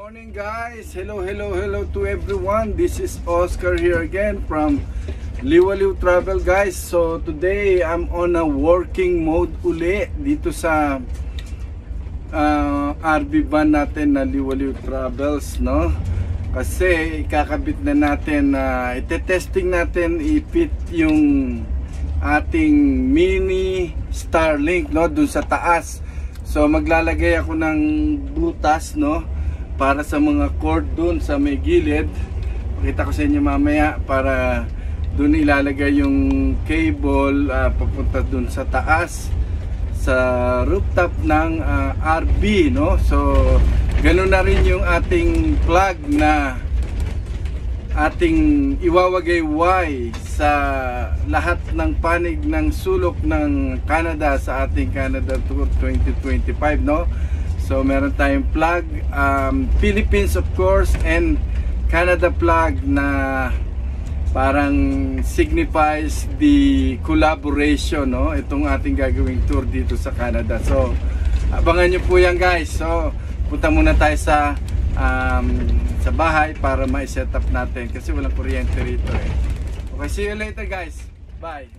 morning guys, hello to everyone. This is Oscar here again from Liwaliw Travel guys. So today I'm on a working mode uli dito sa RV van natin na Liwaliw Travels, no? Kasi ikakabit na natin, ite-testing natin i-fit yung ating mini Starlink, no, dun sa taas. So maglalagay ako ng butas, no, para sa mga cord dun sa may gilid. Pakita ko sa inyo mamaya, para dun ilalagay yung cable papunta dun sa taas sa rooftop ng RV, no. So ganun na rin yung ating plug na ating iwawagay sa lahat ng panig ng sulok ng Canada sa ating Canada Tour 2025, no. So meron tayong plug, Philippines of course, and Canada plug na parang signifies the collaboration, no, itong ating gagawing tour dito sa Canada. So abangan nyo po yan guys. So punta muna tayo sa bahay para ma-set up natin kasi walang kuryente rito eh. Okay, see you later guys. Bye.